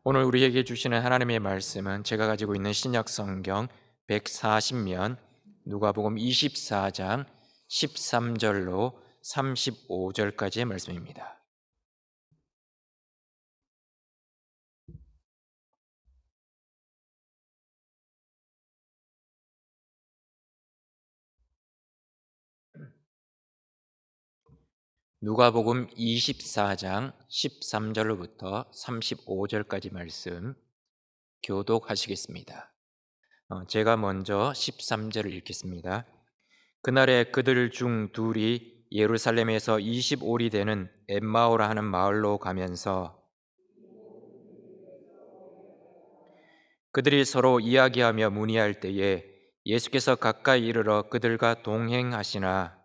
오늘 우리에게 주시는 하나님의 말씀은 제가 가지고 있는 신약 성경 140면 누가복음 24장 13절로 35절까지의 말씀입니다. 누가복음 24장 13절로부터 35절까지 말씀 교독하시겠습니다. 제가 먼저 13절을 읽겠습니다. 그날에 그들 중 둘이 예루살렘에서 25리 되는 엠마오라 하는 마을로 가면서 그들이 서로 이야기하며 문의할 때에 예수께서 가까이 이르러 그들과 동행하시나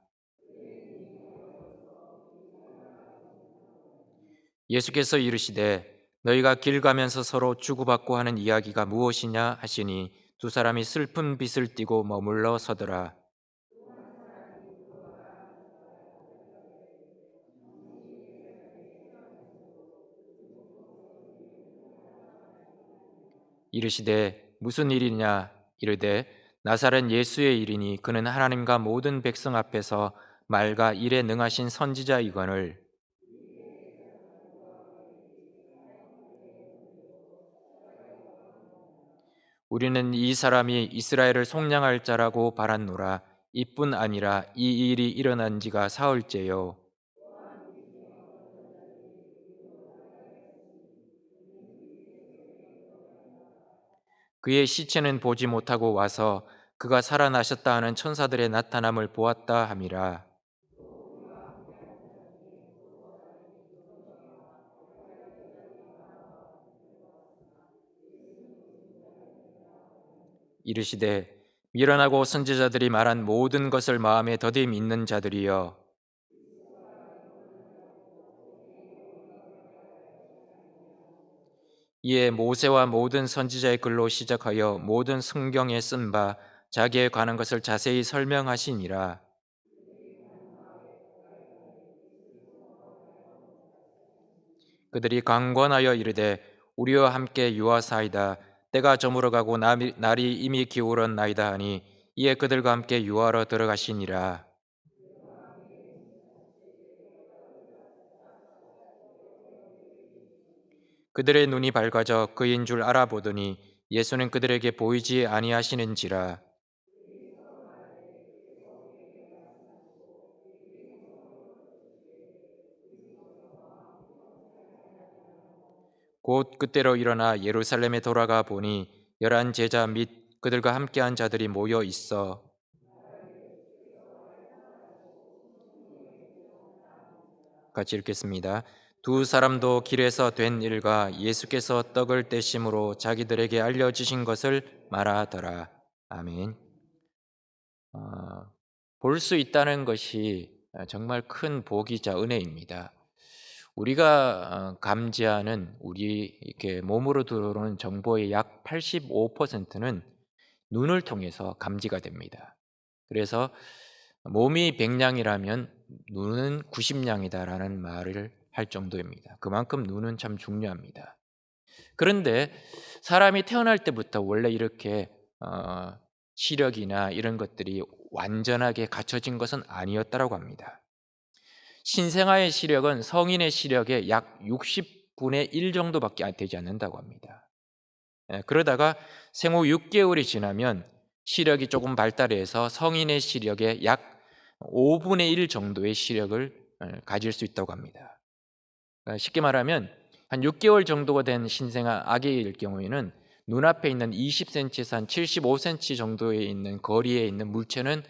예수께서 이르시되 너희가 길 가면서 서로 주고받고 하는 이야기가 무엇이냐 하시니 두 사람이 슬픈 빛을 띠고 머물러 서더라. 이르시되 무슨 일이냐 이르되 나사렛 예수의 일이니 그는 하나님과 모든 백성 앞에서 말과 일에 능하신 선지자이거늘 우리는 이 사람이 이스라엘을 속량할 자라고 바랐노라. 이뿐 아니라 이 일이 일어난 지가 사흘째요. 그의 시체는 보지 못하고 와서 그가 살아나셨다 하는 천사들의 나타남을 보았다 함이라. 이르시되 미련하고 선지자들이 말한 모든 것을 마음에 더디 믿는 자들이여 이에 모세와 모든 선지자의 글로 시작하여 모든 성경에 쓴 바 자기에 관한 것을 자세히 설명하시니라. 그들이 강권하여 이르되 우리와 함께 유하사이다 때가 저물어 가고 날이 이미 기울었나이다 하니 이에 그들과 함께 유하러 들어가시니라. 그들의 눈이 밝아져 그인 줄 알아보더니 예수는 그들에게 보이지 아니하시는지라. 곧 그때로 일어나 예루살렘에 돌아가 보니 열한 제자 및 그들과 함께한 자들이 모여 있어 같이 읽겠습니다. 두 사람도 길에서 된 일과 예수께서 떡을 떼심으로 자기들에게 알려주신 것을 말하더라. 아멘. 볼 수 있다는 것이 정말 큰 복이자 은혜입니다. 우리가 감지하는 우리 이렇게 몸으로 들어오는 정보의 약 85%는 눈을 통해서 감지가 됩니다. 그래서 몸이 100냥이라면 눈은 90냥이다라는 말을 할 정도입니다. 그만큼 눈은 참 중요합니다. 그런데 사람이 태어날 때부터 원래 이렇게 시력이나 이런 것들이 완전하게 갖춰진 것은 아니었다라고 합니다. 신생아의 시력은 성인의 시력의 약 60분의 1 정도밖에 되지 않는다고 합니다. 그러다가 생후 6개월이 지나면 시력이 조금 발달해서 성인의 시력의 약 5분의 1 정도의 시력을 가질 수 있다고 합니다. 쉽게 말하면 한 6개월 정도가 된 신생아 아기일 경우에는 눈앞에 있는 20cm에서 한 75cm 정도에 있는 거리에 있는 물체는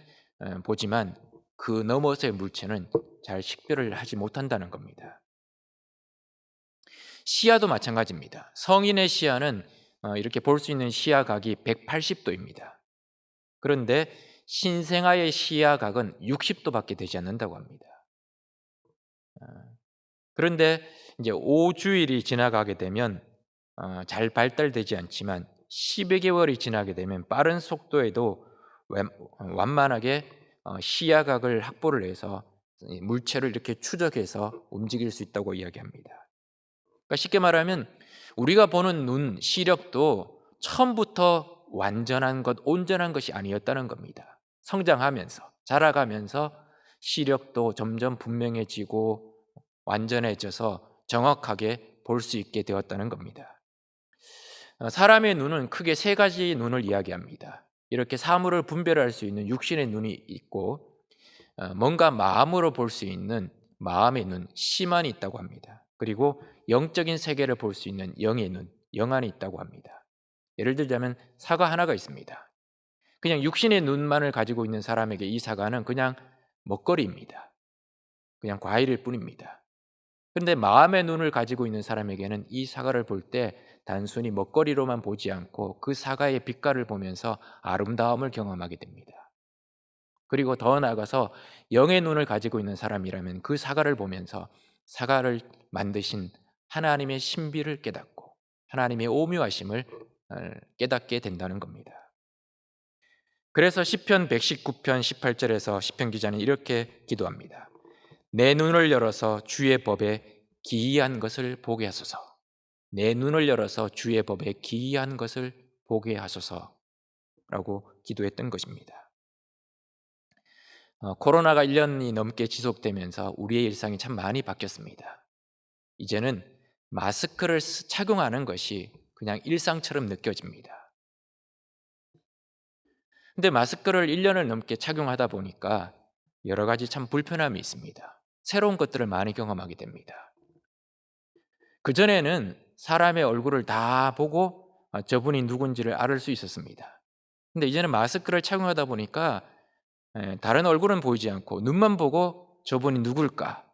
보지만 그 너머서의 물체는 잘 식별을 하지 못한다는 겁니다. 시야도 마찬가지입니다. 성인의 시야는 이렇게 볼 수 있는 시야각이 180도입니다. 그런데 신생아의 시야각은 60도밖에 되지 않는다고 합니다. 그런데 이제 5주일이 지나가게 되면 잘 발달되지 않지만 10여 개월이 지나게 되면 빠른 속도에도 완만하게 시야각을 확보를 해서 물체를 이렇게 추적해서 움직일 수 있다고 이야기합니다. 그러니까 쉽게 말하면 우리가 보는 눈, 시력도 처음부터 완전한 것, 온전한 것이 아니었다는 겁니다. 성장하면서, 자라가면서 시력도 점점 분명해지고 완전해져서 정확하게 볼 수 있게 되었다는 겁니다. 사람의 눈은 크게 세 가지 눈을 이야기합니다. 이렇게 사물을 분별할 수 있는 육신의 눈이 있고, 뭔가 마음으로 볼 수 있는 마음의 눈, 시만이 있다고 합니다. 그리고 영적인 세계를 볼 수 있는 영의 눈, 영안이 있다고 합니다. 예를 들자면 사과 하나가 있습니다. 그냥 육신의 눈만을 가지고 있는 사람에게 이 사과는 그냥 먹거리입니다. 그냥 과일일 뿐입니다. 그런데 마음의 눈을 가지고 있는 사람에게는 이 사과를 볼 때 단순히 먹거리로만 보지 않고 그 사과의 빛깔을 보면서 아름다움을 경험하게 됩니다. 그리고 더 나아가서 영의 눈을 가지고 있는 사람이라면 그 사과를 보면서 사과를 만드신 하나님의 신비를 깨닫고 하나님의 오묘하심을 깨닫게 된다는 겁니다. 그래서 시편 119편 18절에서 시편 기자는 이렇게 기도합니다. 내 눈을 열어서 주의 법에 기이한 것을 보게 하소서. 내 눈을 열어서 주의 법에 기이한 것을 보게 하소서라고 기도했던 것입니다. 코로나가 1년이 넘게 지속되면서 우리의 일상이 참 많이 바뀌었습니다. 이제는 마스크를 착용하는 것이 그냥 일상처럼 느껴집니다. 근데 마스크를 1년을 넘게 착용하다 보니까 여러 가지 참 불편함이 있습니다. 새로운 것들을 많이 경험하게 됩니다. 그전에는 사람의 얼굴을 다 보고 저분이 누군지를 알 수 있었습니다. 근데 이제는 마스크를 착용하다 보니까 다른 얼굴은 보이지 않고 눈만 보고 저분이 누굴까,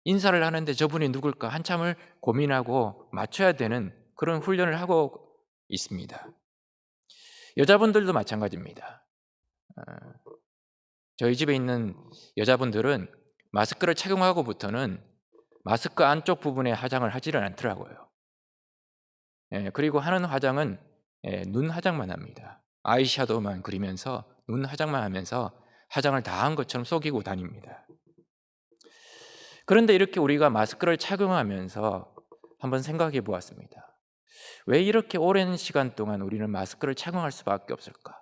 인사를 하는데 저분이 누굴까 한참을 고민하고 맞춰야 되는 그런 훈련을 하고 있습니다. 여자분들도 마찬가지입니다. 저희 집에 있는 여자분들은 마스크를 착용하고부터는 마스크 안쪽 부분에 화장을 하지를 않더라고요. 그리고 하는 화장은 눈 화장만 합니다. 아이섀도우만 그리면서 눈 화장만 하면서 화장을 다 한 것처럼 속이고 다닙니다. 그런데 이렇게 우리가 마스크를 착용하면서 한번 생각해 보았습니다. 왜 이렇게 오랜 시간 동안 우리는 마스크를 착용할 수밖에 없을까?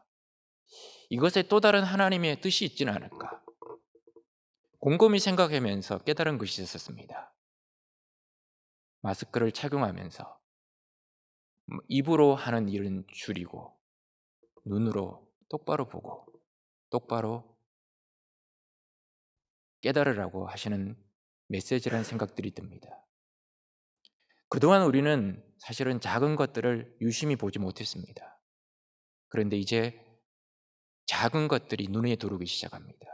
이것에 또 다른 하나님의 뜻이 있지는 않을까? 곰곰이 생각하면서 깨달은 것이 있었습니다. 마스크를 착용하면서 입으로 하는 일은 줄이고 눈으로 똑바로 보고 똑바로 깨달으라고 하시는 메시지라는 생각들이 듭니다. 그동안 우리는 사실은 작은 것들을 유심히 보지 못했습니다. 그런데 이제 작은 것들이 눈에 들어오기 시작합니다.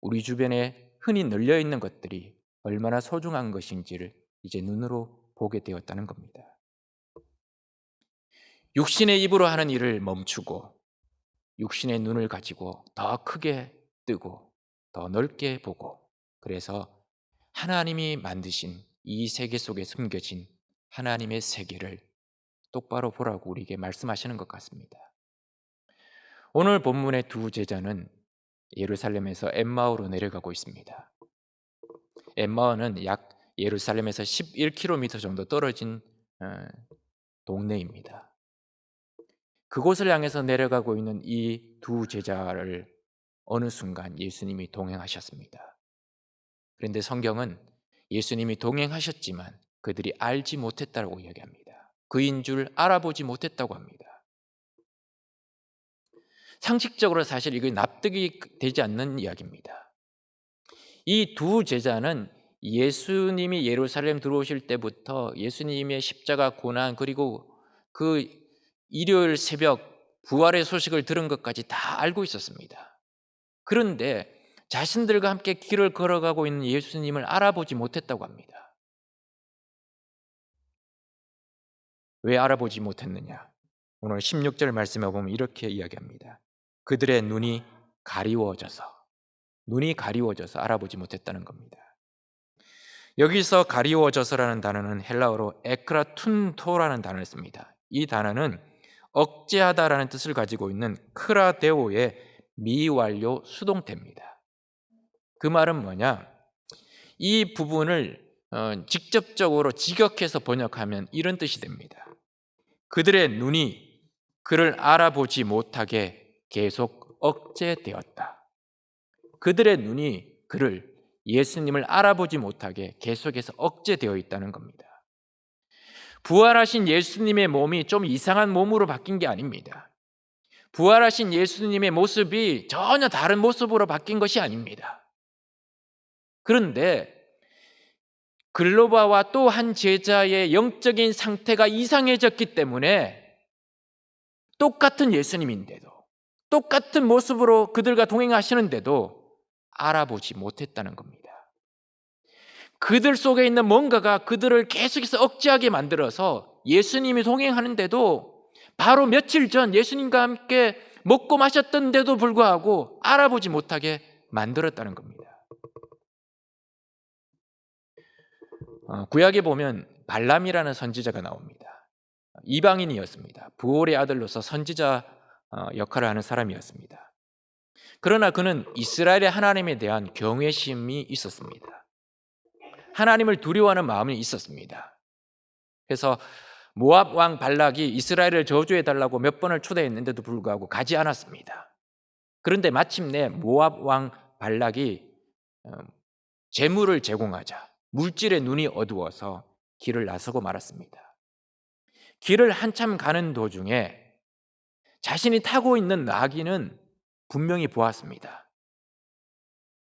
우리 주변에 흔히 널려 있는 것들이 얼마나 소중한 것인지를 이제 눈으로 보게 되었다는 겁니다. 육신의 입으로 하는 일을 멈추고 육신의 눈을 가지고 더 크게 뜨고 더 넓게 보고, 그래서 하나님이 만드신 이 세계 속에 숨겨진 하나님의 세계를 똑바로 보라고 우리에게 말씀하시는 것 같습니다. 오늘 본문의 두 제자는 예루살렘에서 엠마오로 내려가고 있습니다. 엠마오는 약 예루살렘에서 11km 정도 떨어진 동네입니다. 그곳을 향해서 내려가고 있는 이 두 제자를 어느 순간 예수님이 동행하셨습니다. 그런데 성경은 예수님이 동행하셨지만 그들이 알지 못했다고 이야기합니다. 그인 줄 알아보지 못했다고 합니다. 상식적으로 사실 이거 납득이 되지 않는 이야기입니다. 이 두 제자는 예수님이 예루살렘 들어오실 때부터 예수님의 십자가 고난 그리고 그 일요일 새벽 부활의 소식을 들은 것까지 다 알고 있었습니다. 그런데 자신들과 함께 길을 걸어가고 있는 예수님을 알아보지 못했다고 합니다. 왜 알아보지 못했느냐? 오늘 16절 말씀에 보면 이렇게 이야기합니다. 그들의 눈이 가리워져서 알아보지 못했다는 겁니다. 여기서 가리워져서라는 단어는 헬라어로 에크라툰토라는 단어를 씁니다. 이 단어는 억제하다라는 뜻을 가지고 있는 크라데오의 미완료 수동태입니다. 그 말은 뭐냐? 이 부분을 직접적으로 직역해서 번역하면 이런 뜻이 됩니다. 그들의 눈이 그를 알아보지 못하게 계속 억제되었다. 그들의 눈이 그를, 예수님을 알아보지 못하게 계속해서 억제되어 있다는 겁니다. 부활하신 예수님의 몸이 좀 이상한 몸으로 바뀐 게 아닙니다. 부활하신 예수님의 모습이 전혀 다른 모습으로 바뀐 것이 아닙니다. 그런데 글로바와 또 한 제자의 영적인 상태가 이상해졌기 때문에 똑같은 예수님인데도, 똑같은 모습으로 그들과 동행하시는데도 알아보지 못했다는 겁니다. 그들 속에 있는 뭔가가 그들을 계속해서 억제하게 만들어서 예수님이 동행하는데도 바로 며칠 전 예수님과 함께 먹고 마셨던데도 불구하고 알아보지 못하게 만들었다는 겁니다. 구약에 보면 발람이라는 선지자가 나옵니다. 이방인이었습니다. 부올의 아들로서 선지자 역할을 하는 사람이었습니다. 그러나 그는 이스라엘의 하나님에 대한 경외심이 있었습니다. 하나님을 두려워하는 마음이 있었습니다. 그래서 모압 왕 발락이 이스라엘을 저주해 달라고 몇 번을 초대했는데도 불구하고 가지 않았습니다. 그런데 마침내 모압 왕 발락이 재물을 제공하자 물질의 눈이 어두워서 길을 나서고 말았습니다. 길을 한참 가는 도중에 자신이 타고 있는 나귀는 분명히 보았습니다.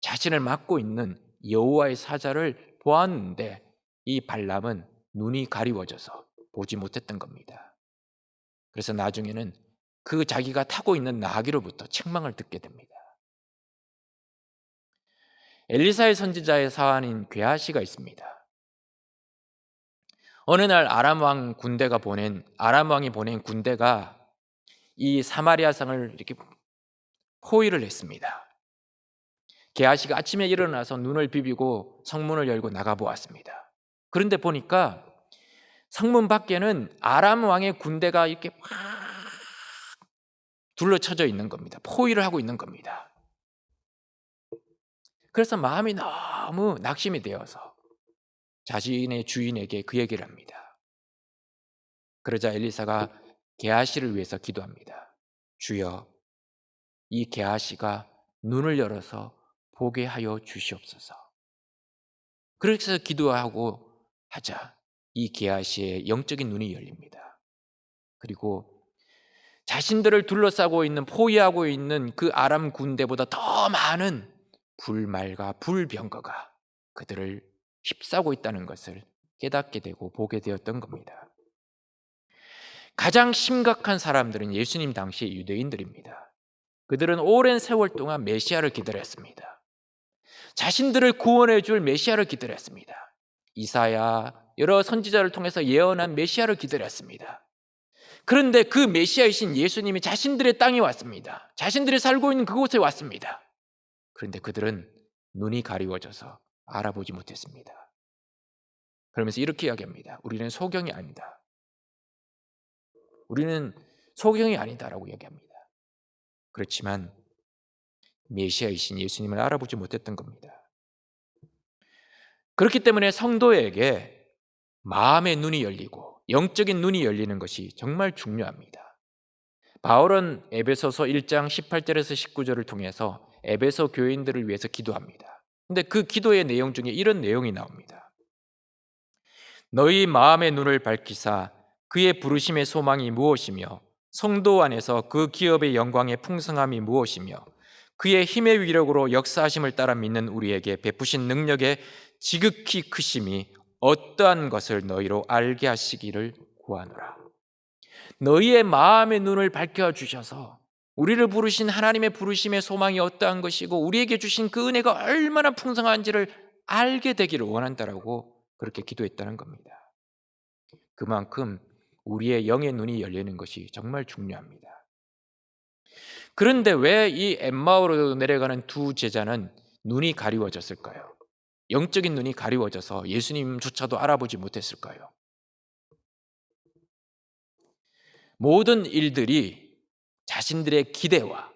자신을 맡고 있는 여호와의 사자를 보았는데 이 발람은 눈이 가리워져서 보지 못했던 겁니다. 그래서 나중에는 그 자기가 타고 있는 나귀로부터 책망을 듣게 됩니다. 엘리사의 선지자의 사환인 게하시가 있습니다. 어느 날 아람 왕이 보낸 군대가 이 사마리아 성을 이렇게 포위를 했습니다. 게하시가 아침에 일어나서 눈을 비비고 성문을 열고 나가 보았습니다. 그런데 보니까 성문 밖에는 아람 왕의 군대가 이렇게 막 둘러쳐져 있는 겁니다. 포위를 하고 있는 겁니다. 그래서 마음이 너무 낙심이 되어서 자신의 주인에게 그 얘기를 합니다. 그러자 엘리사가 게하시를 위해서 기도합니다. 주여, 이 게하시가 눈을 열어서 보게 하여 주시옵소서. 그래서 기도하고 하자 이 게하시의 영적인 눈이 열립니다. 그리고 자신들을 둘러싸고 있는, 포위하고 있는 그 아람 군대보다 더 많은 불말과 불병거가 그들을 휩싸고 있다는 것을 깨닫게 되고 보게 되었던 겁니다. 가장 심각한 사람들은 예수님 당시 유대인들입니다. 그들은 오랜 세월 동안 메시아를 기다렸습니다. 자신들을 구원해 줄 메시아를 기다렸습니다. 이사야, 여러 선지자를 통해서 예언한 메시아를 기다렸습니다. 그런데 그 메시아이신 예수님이 자신들의 땅에 왔습니다. 자신들이 살고 있는 그곳에 왔습니다. 그런데 그들은 눈이 가리워져서 알아보지 못했습니다. 그러면서 이렇게 이야기합니다. 우리는 소경이 아니다. 우리는 소경이 아니다라고 이야기합니다. 그렇지만 메시아이신 예수님을 알아보지 못했던 겁니다. 그렇기 때문에 성도에게 마음의 눈이 열리고 영적인 눈이 열리는 것이 정말 중요합니다. 바울은 에베소서 1장 18절에서 19절을 통해서 에베소 교인들을 위해서 기도합니다. 근데 그 기도의 내용 중에 이런 내용이 나옵니다. 너희 마음의 눈을 밝히사 그의 부르심의 소망이 무엇이며 성도 안에서 그 기업의 영광의 풍성함이 무엇이며 그의 힘의 위력으로 역사하심을 따라 믿는 우리에게 베푸신 능력의 지극히 크심이 어떠한 것을 너희로 알게 하시기를 구하노라. 너희의 마음의 눈을 밝혀주셔서 우리를 부르신 하나님의 부르심의 소망이 어떠한 것이고 우리에게 주신 그 은혜가 얼마나 풍성한지를 알게 되기를 원한다라고 그렇게 기도했다는 겁니다. 그만큼 우리의 영의 눈이 열리는 것이 정말 중요합니다. 그런데 왜 이 엠마오로 내려가는 두 제자는 눈이 가리워졌을까요? 영적인 눈이 가리워져서 예수님조차도 알아보지 못했을까요? 모든 일들이 자신들의 기대와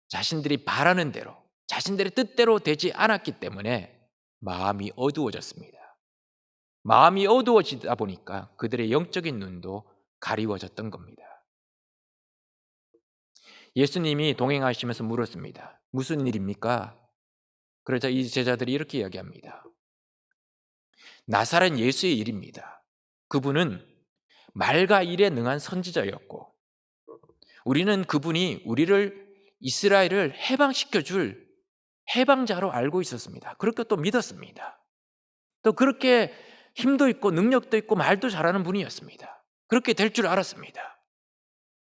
자신들이 바라는 대로, 자신들의 뜻대로 되지 않았기 때문에 마음이 어두워졌습니다. 마음이 어두워지다 보니까 그들의 영적인 눈도 가리워졌던 겁니다. 예수님이 동행하시면서 물었습니다. 무슨 일입니까? 그러자 이 제자들이 이렇게 이야기합니다. 나사렛 예수의 일입니다. 그분은 말과 일에 능한 선지자였고 우리는 그분이 우리를 이스라엘을 해방시켜 줄 해방자로 알고 있었습니다. 그렇게 또 믿었습니다. 또 그렇게 힘도 있고 능력도 있고 말도 잘하는 분이었습니다. 그렇게 될 줄 알았습니다.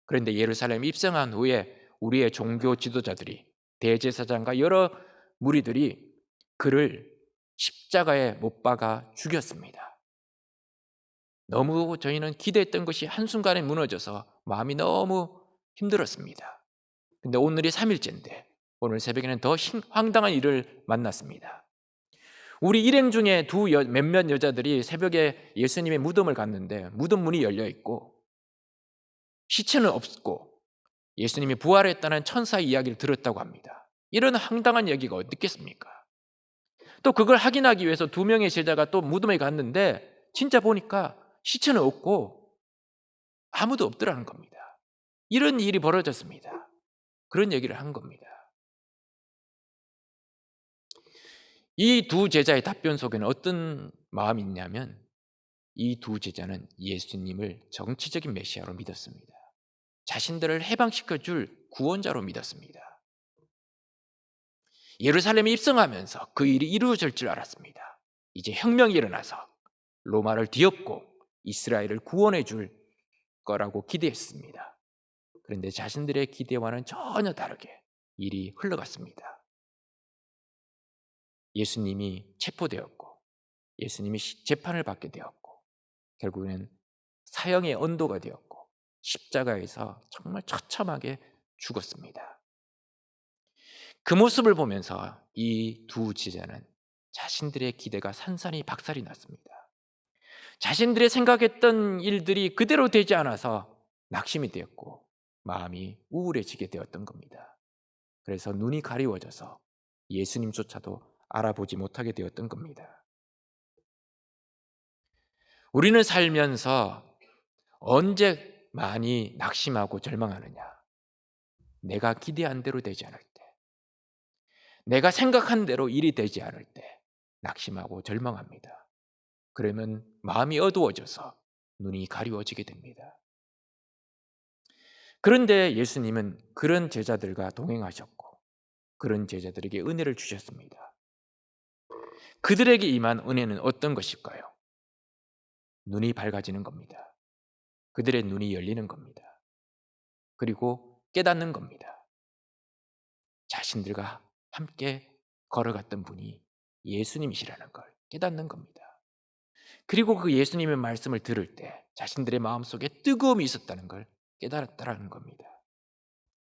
그런데 예루살렘 입성한 후에 우리의 종교 지도자들이 대제사장과 여러 무리들이 그를 십자가에 못 박아 죽였습니다. 너무 저희는 기대했던 것이 한순간에 무너져서 마음이 너무 힘들었습니다. 근데 오늘이 3일째인데 오늘 새벽에는 더 황당한 일을 만났습니다. 우리 일행 중에 몇몇 여자들이 새벽에 예수님의 무덤을 갔는데 무덤 문이 열려 있고 시체는 없고 예수님이 부활했다는 천사 이야기를 들었다고 합니다. 이런 황당한 얘기가 어디 있겠습니까? 또 그걸 확인하기 위해서 2명의 제자가 또 무덤에 갔는데 진짜 보니까 시체는 없고 아무도 없더라는 겁니다. 이런 일이 벌어졌습니다. 그런 얘기를 한 겁니다. 이 두 제자의 답변 속에는 어떤 마음이 있냐면 이 두 제자는 예수님을 정치적인 메시아로 믿었습니다. 자신들을 해방시켜 줄 구원자로 믿었습니다. 예루살렘에 입성하면서 그 일이 이루어질 줄 알았습니다. 이제 혁명이 일어나서 로마를 뒤엎고 이스라엘을 구원해 줄 거라고 기대했습니다. 그런데 자신들의 기대와는 전혀 다르게 일이 흘러갔습니다. 예수님이 체포되었고 예수님이 재판을 받게 되었고 결국에는 사형의 언도가 되었고 십자가에서 정말 처참하게 죽었습니다. 그 모습을 보면서 이 두 제자는 자신들의 기대가 산산이 박살이 났습니다. 자신들의 생각했던 일들이 그대로 되지 않아서 낙심이 되었고 마음이 우울해지게 되었던 겁니다. 그래서 눈이 가리워져서 예수님조차도 알아보지 못하게 되었던 겁니다. 우리는 살면서 언제 많이 낙심하고 절망하느냐? 내가 기대한 대로 되지 않을 때, 내가 생각한 대로 일이 되지 않을 때 낙심하고 절망합니다. 그러면 마음이 어두워져서 눈이 가리워지게 됩니다. 그런데 예수님은 그런 제자들과 동행하셨고 그런 제자들에게 은혜를 주셨습니다. 그들에게 임한 은혜는 어떤 것일까요? 눈이 밝아지는 겁니다. 그들의 눈이 열리는 겁니다. 그리고 깨닫는 겁니다. 자신들과 함께 걸어갔던 분이 예수님이시라는 걸 깨닫는 겁니다. 그리고 그 예수님의 말씀을 들을 때 자신들의 마음속에 뜨거움이 있었다는 걸 깨달았다는 겁니다.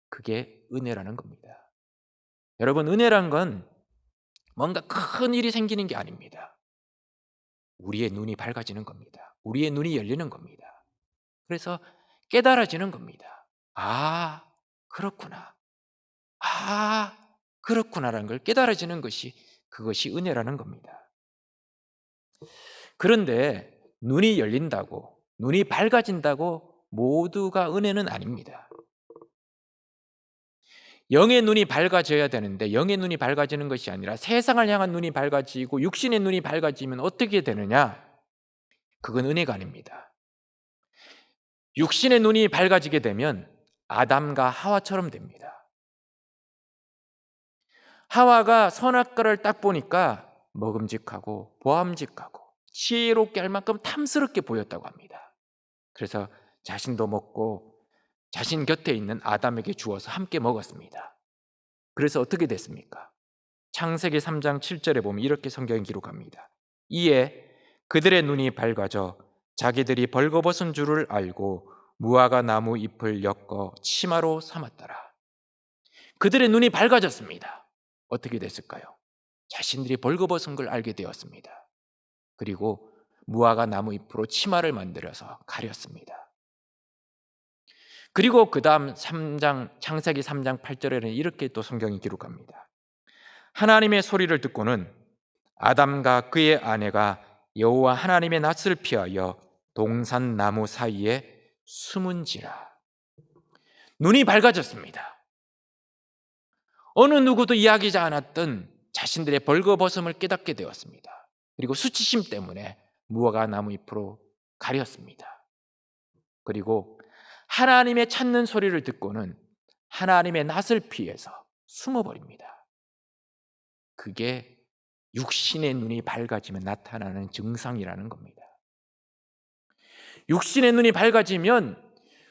그게 은혜라는 겁니다. 여러분, 은혜란 건 뭔가 큰 일이 생기는 게 아닙니다. 우리의 눈이 밝아지는 겁니다. 우리의 눈이 열리는 겁니다. 그래서 깨달아지는 겁니다. 아, 그렇구나. 아, 그렇구나라는 걸 깨달아지는 것이 그것이 은혜라는 겁니다. 그런데 눈이 열린다고, 눈이 밝아진다고 모두가 은혜는 아닙니다. 영의 눈이 밝아져야 되는데 영의 눈이 밝아지는 것이 아니라 세상을 향한 눈이 밝아지고 육신의 눈이 밝아지면 어떻게 되느냐? 그건 은혜가 아닙니다. 육신의 눈이 밝아지게 되면 아담과 하와처럼 됩니다. 하와가 선악과를 딱 보니까 먹음직하고 보암직하고 지혜롭게 할 만큼 탐스럽게 보였다고 합니다. 그래서 자신도 먹고 자신 곁에 있는 아담에게 주어서 함께 먹었습니다. 그래서 어떻게 됐습니까? 창세기 3장 7절에 보면 이렇게 성경이 기록합니다. 이에 그들의 눈이 밝아져 자기들이 벌거벗은 줄을 알고 무화과 나무 잎을 엮어 치마로 삼았더라. 그들의 눈이 밝아졌습니다. 어떻게 됐을까요? 자신들이 벌거벗은 걸 알게 되었습니다. 그리고 무화과 나무 잎으로 치마를 만들어서 가렸습니다. 그리고 그 다음 창세기 3장 8절에는 이렇게 또 성경이 기록합니다. 하나님의 소리를 듣고는 아담과 그의 아내가 여호와 하나님의 낯을 피하여 동산 나무 사이에 숨은지라. 눈이 밝아졌습니다. 어느 누구도 이야기하지 않았던 자신들의 벌거벗음을 깨닫게 되었습니다. 그리고 수치심 때문에 무화과 나무 잎으로 가렸습니다. 그리고 하나님의 찾는 소리를 듣고는 하나님의 낯을 피해서 숨어버립니다. 그게 육신의 눈이 밝아지면 나타나는 증상이라는 겁니다. 육신의 눈이 밝아지면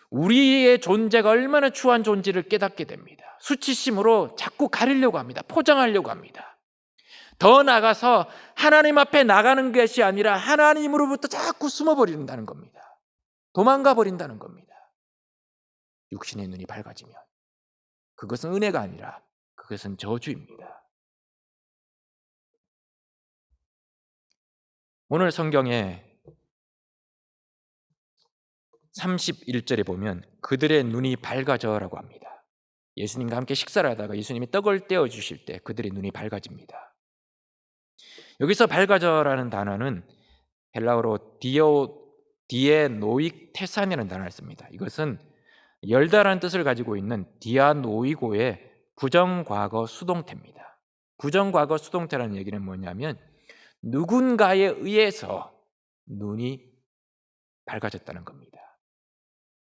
우리의 존재가 얼마나 추한 존재를 깨닫게 됩니다. 수치심으로 자꾸 가리려고 합니다. 포장하려고 합니다. 더 나아가서 하나님 앞에 나가는 것이 아니라 하나님으로부터 자꾸 숨어버린다는 겁니다. 도망가 버린다는 겁니다. 육신의 눈이 밝아지면 그것은 은혜가 아니라 그것은 저주입니다. 오늘 성경에 31절에 보면 그들의 눈이 밝아져라고 합니다. 예수님과 함께 식사를 하다가 예수님이 떡을 떼어 주실 때 그들의 눈이 밝아집니다. 여기서 밝아져라는 단어는 헬라어로 디에노익테산이라는 단어를 씁니다. 이것은 열다라는 뜻을 가지고 있는 디아노이고의 부정과거 수동태입니다. 부정과거 수동태라는 얘기는 뭐냐면 누군가에 의해서 눈이 밝아졌다는 겁니다.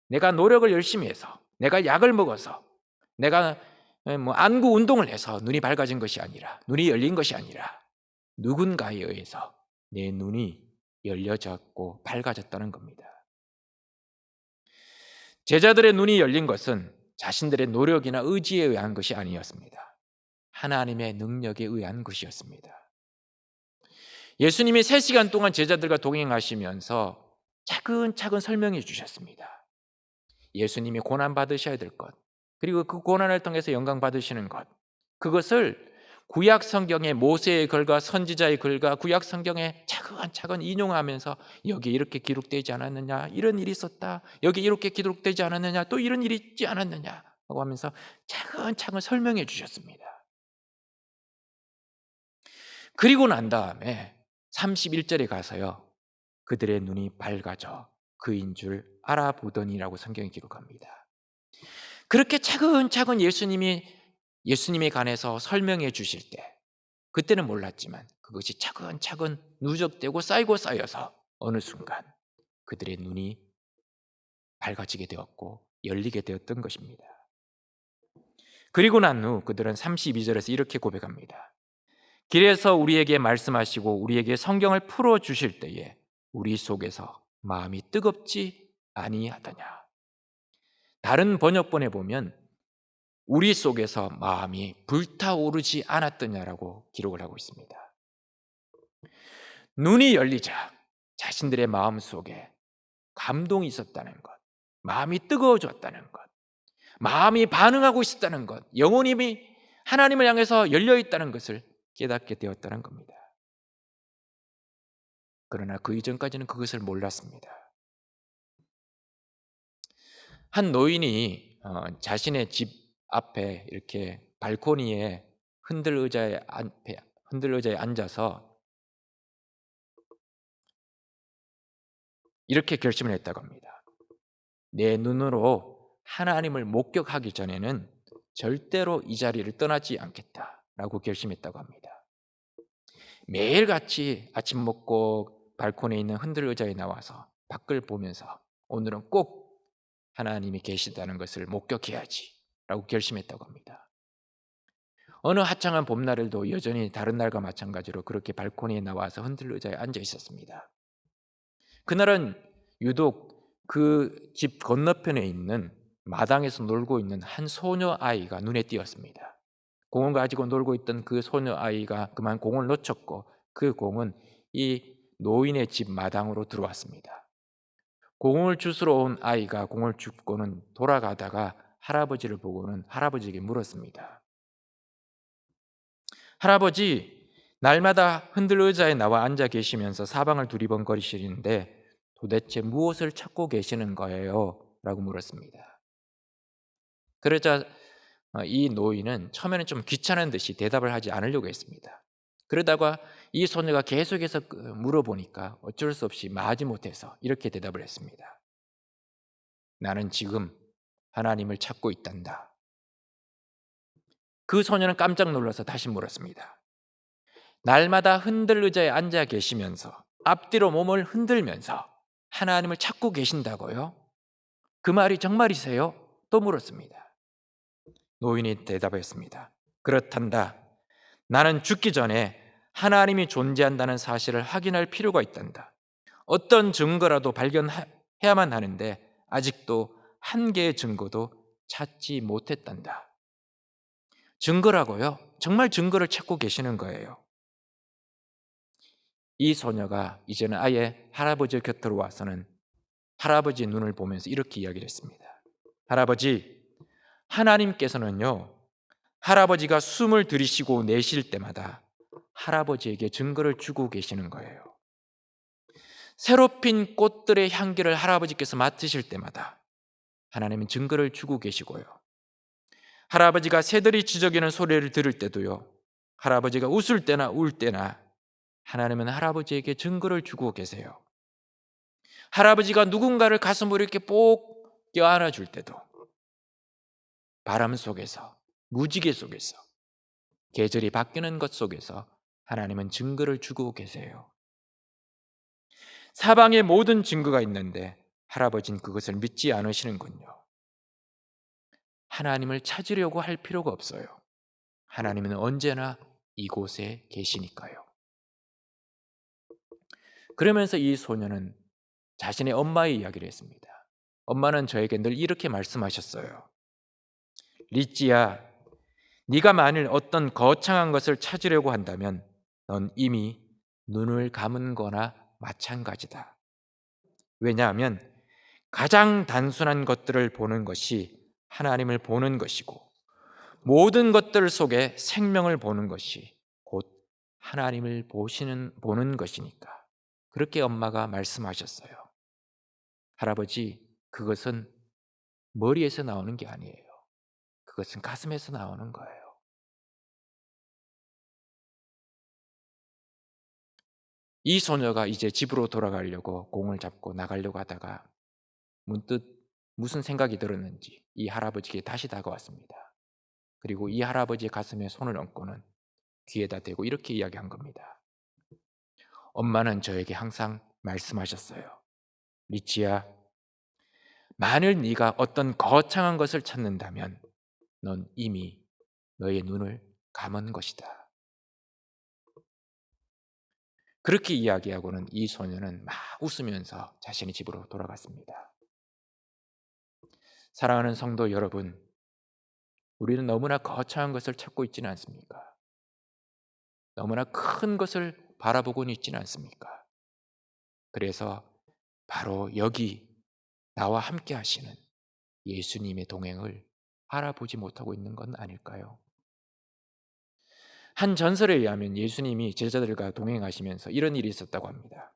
내가 노력을 열심히 해서, 내가 약을 먹어서, 내가 안구 운동을 해서 눈이 밝아진 것이 아니라, 눈이 열린 것이 아니라 누군가에 의해서 내 눈이 열려졌고 밝아졌다는 겁니다. 제자들의 눈이 열린 것은 자신들의 노력이나 의지에 의한 것이 아니었습니다. 하나님의 능력에 의한 것이었습니다. 예수님이 3시간 동안 제자들과 동행하시면서 차근차근 설명해 주셨습니다. 예수님이 고난 받으셔야 될 것, 그리고 그 고난을 통해서 영광 받으시는 것, 그것을 구약 성경의 모세의 글과 선지자의 글과 구약 성경에 차근차근 인용하면서 여기 이렇게 기록되지 않았느냐, 이런 일이 있었다, 여기 이렇게 기록되지 않았느냐, 또 이런 일이 있지 않았느냐 하고 하면서 차근차근 설명해 주셨습니다. 그리고 난 다음에 31절에 가서요, 그들의 눈이 밝아져 그인 줄 알아보더니라고 성경이 기록합니다. 그렇게 차근차근 예수님에 관해서 설명해 주실 때 그때는 몰랐지만 그것이 차근차근 누적되고 쌓이고 쌓여서 어느 순간 그들의 눈이 밝아지게 되었고 열리게 되었던 것입니다. 그리고 난 후 그들은 32절에서 이렇게 고백합니다. 길에서 우리에게 말씀하시고 우리에게 성경을 풀어주실 때에 우리 속에서 마음이 뜨겁지 아니하더냐. 다른 번역본에 보면 우리 속에서 마음이 불타오르지 않았더냐라고 기록을 하고 있습니다. 눈이 열리자 자신들의 마음 속에 감동이 있었다는 것, 마음이 뜨거워졌다는 것, 마음이 반응하고 있었다는 것, 영혼이 하나님을 향해서 열려있다는 것을 깨닫게 되었다는 겁니다. 그러나 그 이전까지는 그것을 몰랐습니다. 한 노인이 자신의 집 앞에 이렇게 발코니에 흔들 의자에 앉아서 이렇게 결심을 했다고 합니다. 내 눈으로 하나님을 목격하기 전에는 절대로 이 자리를 떠나지 않겠다라고 결심했다고 합니다. 매일같이 아침 먹고 발코니에 있는 흔들 의자에 나와서 밖을 보면서 오늘은 꼭 하나님이 계시다는 것을 목격해야지 라고 결심했다고 합니다. 어느 화창한 봄날에도 여전히 다른 날과 마찬가지로 그렇게 발코니에 나와서 흔들 의자에 앉아 있었습니다. 그날은 유독 그 집 건너편에 있는 마당에서 놀고 있는 한 소녀 아이가 눈에 띄었습니다. 공을 가지고 놀고 있던 그 소녀 아이가 그만 공을 놓쳤고 그 공은 이 노인의 집 마당으로 들어왔습니다. 공을 주스러 온 아이가 공을 줍고는 돌아가다가 할아버지를 보고는 할아버지에게 물었습니다. 할아버지, 날마다 흔들 의자에 나와 앉아 계시면서 사방을 두리번거리시는데 도대체 무엇을 찾고 계시는 거예요? 라고 물었습니다. 그러자 이 노인은 처음에는 좀 귀찮은 듯이 대답을 하지 않으려고 했습니다. 그러다가 이 소녀가 계속해서 물어보니까 어쩔 수 없이 마지못해서 이렇게 대답을 했습니다. 나는 지금 하나님을 찾고 있단다. 그 소녀는 깜짝 놀라서 다시 물었습니다. 날마다 흔들 의자에 앉아 계시면서 앞뒤로 몸을 흔들면서 하나님을 찾고 계신다고요? 그 말이 정말이세요? 또 물었습니다. 노인이 대답했습니다. 그렇단다. 나는 죽기 전에 하나님이 존재한다는 사실을 확인할 필요가 있단다. 어떤 증거라도 발견해야만 하는데 아직도 한 개의 증거도 찾지 못했단다. 증거라고요? 정말 증거를 찾고 계시는 거예요. 이 소녀가 이제는 아예 할아버지 곁으로 와서는 할아버지의 눈을 보면서 이렇게 이야기를 했습니다. 할아버지, 하나님께서는요, 할아버지가 숨을 들이쉬고 내쉴 때마다 할아버지에게 증거를 주고 계시는 거예요. 새로 핀 꽃들의 향기를 할아버지께서 맡으실 때마다 하나님은 증거를 주고 계시고요. 할아버지가 새들이 지저귀는 소리를 들을 때도요, 할아버지가 웃을 때나 울 때나 하나님은 할아버지에게 증거를 주고 계세요. 할아버지가 누군가를 가슴으로 이렇게 꼭 껴안아 줄 때도 바람 속에서, 무지개 속에서, 계절이 바뀌는 것 속에서 하나님은 증거를 주고 계세요. 사방에 모든 증거가 있는데 할아버지는 그것을 믿지 않으시는군요. 하나님을 찾으려고 할 필요가 없어요. 하나님은 언제나 이곳에 계시니까요. 그러면서 이 소녀는 자신의 엄마의 이야기를 했습니다. 엄마는 저에게 늘 이렇게 말씀하셨어요. 리찌야, 네가 만일 어떤 거창한 것을 찾으려고 한다면 넌 이미 눈을 감은 거나 마찬가지다. 왜냐하면 가장 단순한 것들을 보는 것이 하나님을 보는 것이고 모든 것들 속에 생명을 보는 것이 곧 하나님을 보는 것이니까. 그렇게 엄마가 말씀하셨어요. 할아버지, 그것은 머리에서 나오는 게 아니에요. 그것은 가슴에서 나오는 거예요. 이 소녀가 이제 집으로 돌아가려고 공을 잡고 나가려고 하다가 문득 무슨 생각이 들었는지 이 할아버지에게 다시 다가왔습니다. 그리고 이 할아버지의 가슴에 손을 얹고는 귀에다 대고 이렇게 이야기한 겁니다. 엄마는 저에게 항상 말씀하셨어요. 리치야, 만일 네가 어떤 거창한 것을 찾는다면 넌 이미 너의 눈을 감은 것이다. 그렇게 이야기하고는 이 소녀는 막 웃으면서 자신의 집으로 돌아갔습니다. 사랑하는 성도 여러분, 우리는 너무나 거창한 것을 찾고 있지는 않습니까? 너무나 큰 것을 바라보고는 있지는 않습니까? 그래서 바로 여기 나와 함께 하시는 예수님의 동행을 알아보지 못하고 있는 건 아닐까요? 한 전설에 의하면 예수님이 제자들과 동행하시면서 이런 일이 있었다고 합니다.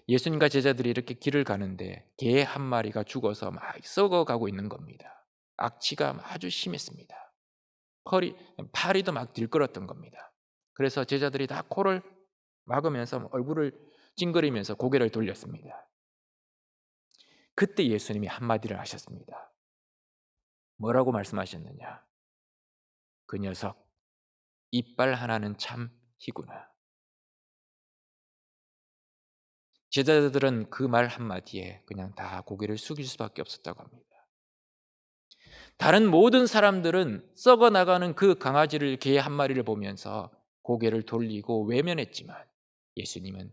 예수님과 제자들이 이렇게 길을 가는데 개 한 마리가 죽어서 막 썩어가고 있는 겁니다. 악취가 아주 심했습니다. 파리도 막 들끓었던 겁니다. 그래서 제자들이 다 코를 막으면서 얼굴을 찡그리면서 고개를 돌렸습니다. 그때 예수님이 한마디를 하셨습니다. 뭐라고 말씀하셨느냐? 그 녀석, 이빨 하나는 참 희구나. 제자들은 그 말 한마디에 그냥 다 고개를 숙일 수밖에 없었다고 합니다. 다른 모든 사람들은 썩어나가는 그 강아지를, 개 한 마리를 보면서 고개를 돌리고 외면했지만 예수님은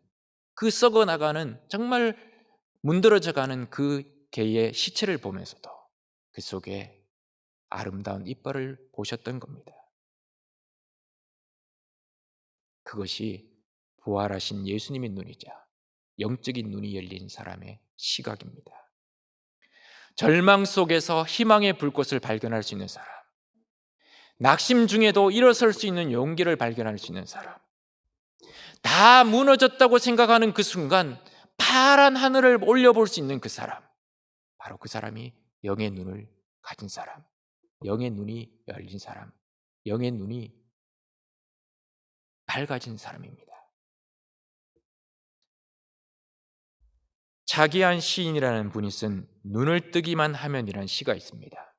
그 썩어나가는 정말 문드러져가는 그 개의 시체를 보면서도 그 속에 아름다운 이빨을 보셨던 겁니다. 그것이 부활하신 예수님의 눈이자 영적인 눈이 열린 사람의 시각입니다. 절망 속에서 희망의 불꽃을 발견할 수 있는 사람, 낙심 중에도 일어설 수 있는 용기를 발견할 수 있는 사람, 다 무너졌다고 생각하는 그 순간 파란 하늘을 올려볼 수 있는 그 사람, 바로 그 사람이 영의 눈을 가진 사람, 영의 눈이 열린 사람, 영의 눈이 밝아진 사람입니다. 차기한 시인이라는 분이 쓴 눈을 뜨기만 하면이라는 시가 있습니다.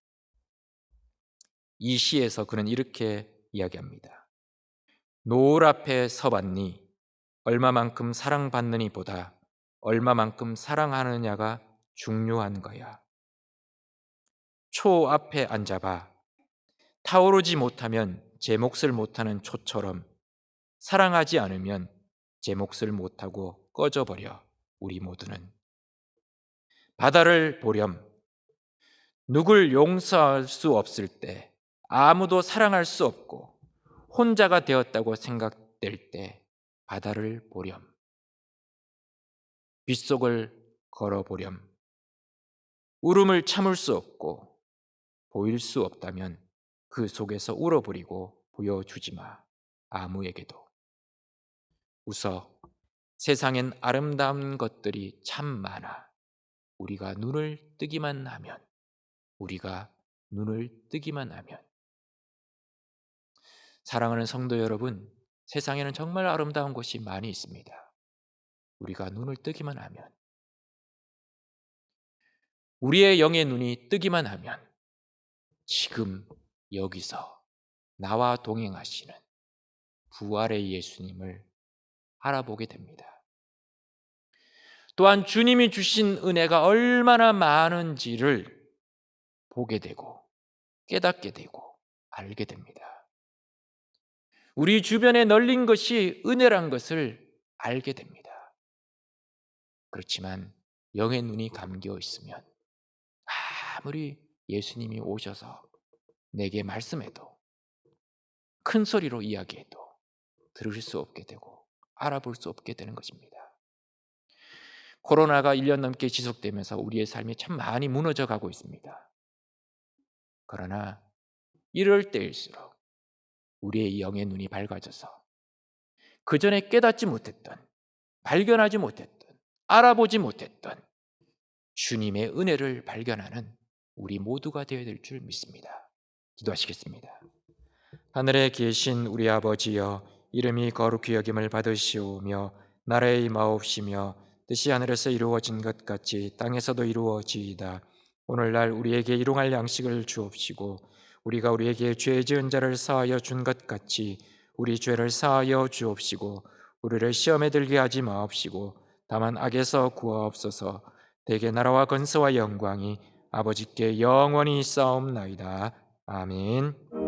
이 시에서 그는 이렇게 이야기합니다. 노을 앞에 서봤니 얼마만큼 사랑받느니 보다 얼마만큼 사랑하느냐가 중요한 거야. 초 앞에 앉아봐. 타오르지 못하면 제 몫을 못하는 초처럼 사랑하지 않으면 제 몫을 못하고 꺼져버려. 우리 모두는 바다를 보렴. 누굴 용서할 수 없을 때, 아무도 사랑할 수 없고 혼자가 되었다고 생각될 때 바다를 보렴. 빗속을 걸어보렴. 울음을 참을 수 없고 보일 수 없다면 그 속에서 울어버리고 보여주지 마. 아무에게도. 웃어. 세상엔 아름다운 것들이 참 많아. 우리가 눈을 뜨기만 하면, 우리가 눈을 뜨기만 하면. 사랑하는 성도 여러분, 세상에는 정말 아름다운 곳이 많이 있습니다. 우리가 눈을 뜨기만 하면, 우리의 영의 눈이 뜨기만 하면 지금 여기서 나와 동행하시는 부활의 예수님을 알아보게 됩니다. 또한 주님이 주신 은혜가 얼마나 많은지를 보게 되고 깨닫게 되고 알게 됩니다. 우리 주변에 널린 것이 은혜란 것을 알게 됩니다. 그렇지만 영의 눈이 감겨 있으면 아무리 예수님이 오셔서 내게 말씀해도 큰 소리로 이야기해도 들을 수 없게 되고 알아볼 수 없게 되는 것입니다. 코로나가 1년 넘게 지속되면서 우리의 삶이 참 많이 무너져 가고 있습니다. 그러나 이럴 때일수록 우리의 영의 눈이 밝아져서 그전에 깨닫지 못했던, 발견하지 못했던, 알아보지 못했던 주님의 은혜를 발견하는 우리 모두가 되어야 될 줄 믿습니다. 기도하시겠습니다. 하늘에 계신 우리 아버지여, 이름이 거룩히 여김을 받으시오며 나라의 임하옵시며 뜻이 하늘에서 이루어진 것 같이 땅에서도 이루어지이다. 오늘날 우리에게 일용할 양식을 주옵시고 우리가 우리에게 죄 지은 자를 사하여 준 것 같이 우리 죄를 사하여 주옵시고 우리를 시험에 들게 하지 마옵시고 다만 악에서 구하옵소서. 대개 나라와 권세와 영광이 아버지께 영원히 있사옵나이다. 아멘.